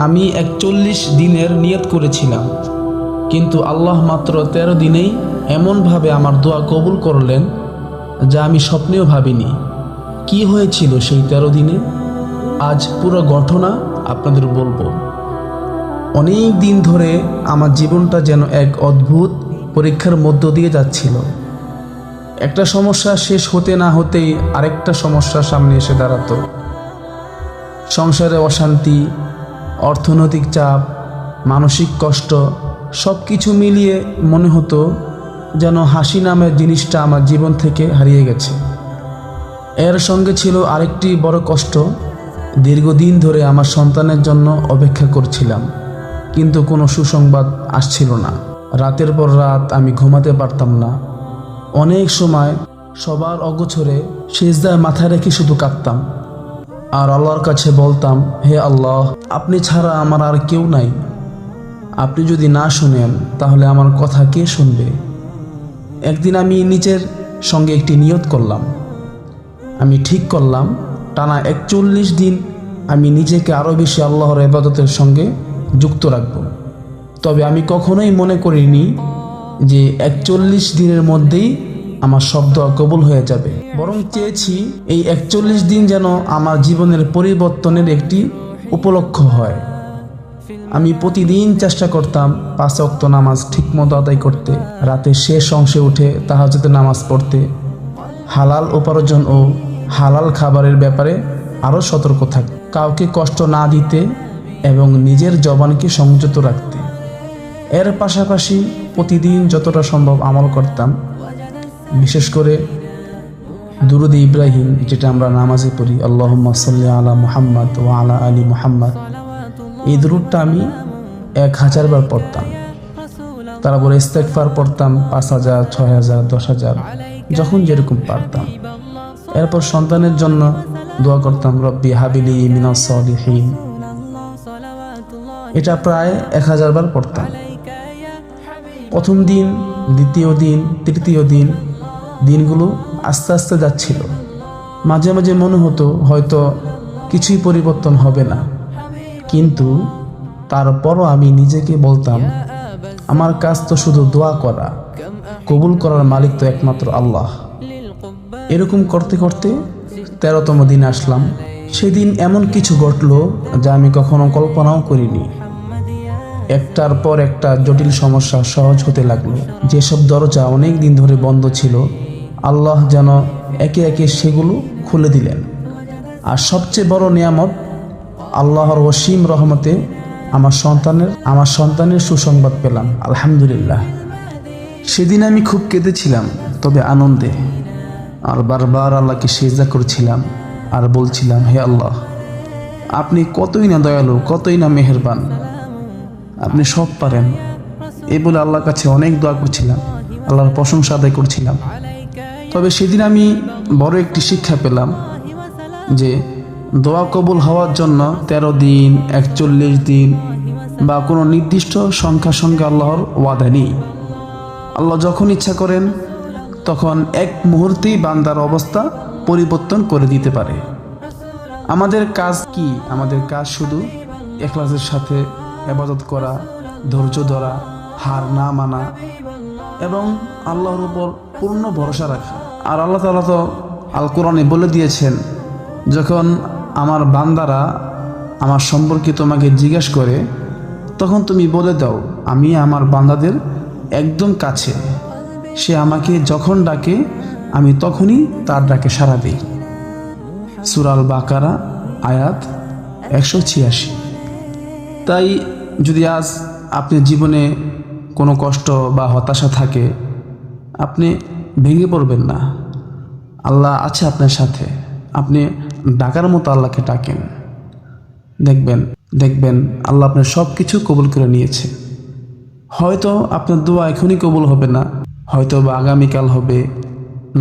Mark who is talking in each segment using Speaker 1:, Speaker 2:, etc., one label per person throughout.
Speaker 1: আমি 41 দিনের নিয়ত করেছিলাম, কিন্তু আল্লাহ মাত্র 13 দিনেই এমনভাবে আমার দোয়া কবুল করলেন যা আমি স্বপ্নেও ভাবিনি। কি হয়েছিল সেই 13 দিনে, আজ পুরো ঘটনা আপনাদের বলবো। অনেক দিন ধরে আমার জীবনটা যেন এক অদ্ভুত পরীক্ষার মধ্য দিয়ে যাচ্ছিল। একটা সমস্যা শেষ হতে না হতেই আরেকটা সমস্যা সামনে এসে দাঁড়াতো। সংসারে অশান্তি, অর্থনৈতিক চাপ, মানসিক কষ্ট, সব কিছু মিলিয়ে মনে হতো যেন হাসি নামের জিনিসটা আমার জীবন থেকে হারিয়ে গেছে। এর সঙ্গে ছিল আরেকটি বড় কষ্ট। দীর্ঘদিন ধরে আমার সন্তানের জন্য অপেক্ষা করছিলাম, কিন্তু কোনো সুসংবাদ আসছিল না। রাতের পর রাত আমি ঘুমাতে পারতাম না। অনেক সময় সবার অগোচরে সিজদায় মাথা রেখে শুধু কাঁদতাম আর আল্লাহর কাছে বলতাম, হে আল্লাহ, আপনি ছাড়া আমার আর কেউ নাই। আপনি যদি না শুনেন তাহলে আমার কথা কে শুনবে? একদিন আমি নিজের সঙ্গে একটি নিয়ত করলাম। আমি ঠিক করলাম টানা 41 দিন আমি নিজেকে আরও বেশি আল্লাহর ইবাদতের সঙ্গে যুক্ত রাখব। তবে আমি কখনোই মনে করিনি যে 41 দিনের মধ্যেই আমার সব দোয়া কবুল হয়ে যাবে। বরং চেয়েছি এই 41 দিন যেন আমার জীবনের পরিবর্তনের একটি উপলক্ষ হয়। আমি প্রতিদিন চেষ্টা করতাম 5 ওয়াক্ত নামাজ ঠিকমতো আদায় করতে, রাতে শেষ অংশে উঠে তাহাজ্জুদের নামাজ পড়তে, হালাল উপার্জন ও হালাল খাবারের ব্যাপারে আরও সতর্ক থাকতে, কাউকে কষ্ট না দিতে এবং নিজের জবানকে সংযত রাখতে। এর পাশাপাশি প্রতিদিন যতটা সম্ভব আমল করতাম। বিশেষ করে দুরুদ ইব্রাহিম, যেটা আমরা নামাজে পড়ি, আল্লাহুম্মা সাল্লি আলা মুহাম্মদ ওয়া আলা আলি মুহাম্মদ, এই দুরুদটা আমি 1000 বার পড়তাম। তারপরে ইস্তেগফার পড়তাম 5000, 6000, 10000, যখন যেরকম পারতাম। এরপর সন্তানের জন্য দোয়া করতাম, রব্বি হাবিলি মিনাস সালিহিন, এটা প্রায় 1000 বার পড়তাম। প্রথম দিন, দ্বিতীয় দিন, তৃতীয় দিন, দিনগুলো আস্তে আস্তে যাচ্ছিল। মাঝে মাঝে মনে হতো হয়তো কিছুই পরিবর্তন হবে না, কিন্তু তারপরও আমি নিজেকে বলতাম, আমার কাজ তো শুধু দোয়া করা, কবুল করার মালিক তো একমাত্র আল্লাহ। এরকম করতে করতে 13তম দিন আসলাম। সেদিন এমন কিছু ঘটলো যা আমি কখনো কল্পনাও করিনি। একটার পর একটা জটিল সমস্যা সহজ হতে লাগলো। যেসব দরজা অনেক দিন ধরে বন্ধ ছিল, আল্লাহ যেন একে একে সেগুলো খুলে দিলেন। আর সবচেয়ে বড় নিয়ামত, আল্লাহর অসীম রহমতে আমার সন্তানের সুসংবাদ পেলাম, আলহামদুলিল্লাহ। সেদিন আমি খুব কেঁদেছিলাম, তবে আনন্দে, আর বারবার আল্লাহকে সিজদা করছিলাম আর বলছিলাম, হে আল্লাহ, আপনি কতই না দয়ালু, কতই না মেহেরবান, আপনি সব পারেন। এই বলে আল্লাহর কাছে অনেক দোয়া করছিলাম, আল্লাহর প্রশংসা আদায় করছিলাম। তবে সেদিন আমি বড় একটি শিক্ষা পেলাম যে দোয়া কবুল হওয়ার জন্য 13 দিন, 41 দিন বা কোনো নির্দিষ্ট সংখ্যার সঙ্গে আল্লাহর ওয়াদা নেই। আল্লাহ যখন ইচ্ছা করেন তখন এক মুহূর্তেই বান্দার অবস্থা পরিবর্তন করে দিতে পারে। আমাদের কাজ কি? আমাদের কাজ শুধু ইখলাসের সাথে ইবাদত করা, ধৈর্য ধরা, হার না মানা এবং আল্লাহর উপর পূর্ণ ভরসা রাখা। আর আল্লাহ তাআলা তো আল কোরআনে বলে দিয়েছেন, যখন আমার বান্দারা আমার সম্পর্কে তোমাকে জিজ্ঞেস করে, তখন তুমি বলে দাও, আমি আমার বান্দাদের একদম কাছে, সে আমাকে যখন ডাকে আমি তখনই তার ডাকে সাড়া দিই। সূরা আল বাকারা, আয়াত 186। তাই যদি আজ আপনার জীবনে কোনো কষ্ট বা হতাশা থাকে, আপনি ভেঙে পড়বেন না। আল্লাহ আছে আপনার সাথে। আপনি ডাকার মতো আল্লাহকে ডাকেন, দেখবেন আল্লাহ আপনার সব কিছু কবুল করে নিয়েছে। হয়তো আপনার দোয়া এখনই কবুল হবে না, হয়তো বা আগামীকাল হবে,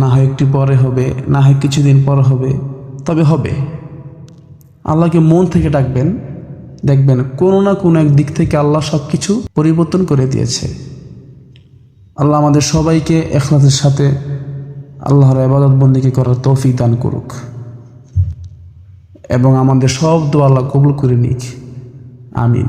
Speaker 1: না হয় একটু পরে হবে, না হয় কিছুদিন পর হবে, তবে হবে। আল্লাহকে মন থেকে ডাকবেন, দেখবেন কোনো না কোনো এক দিক থেকে আল্লাহ সব কিছু পরিবর্তন করে দিয়েছে। আল্লাহ আমাদের সবাইকে ইখলাসের সাথে আল্লাহর ইবাদত বন্দেগী করার তৌফিক দান করুক এবং আমাদের সব দোয়া আল্লাহ কবুল করে নিক। আমিন।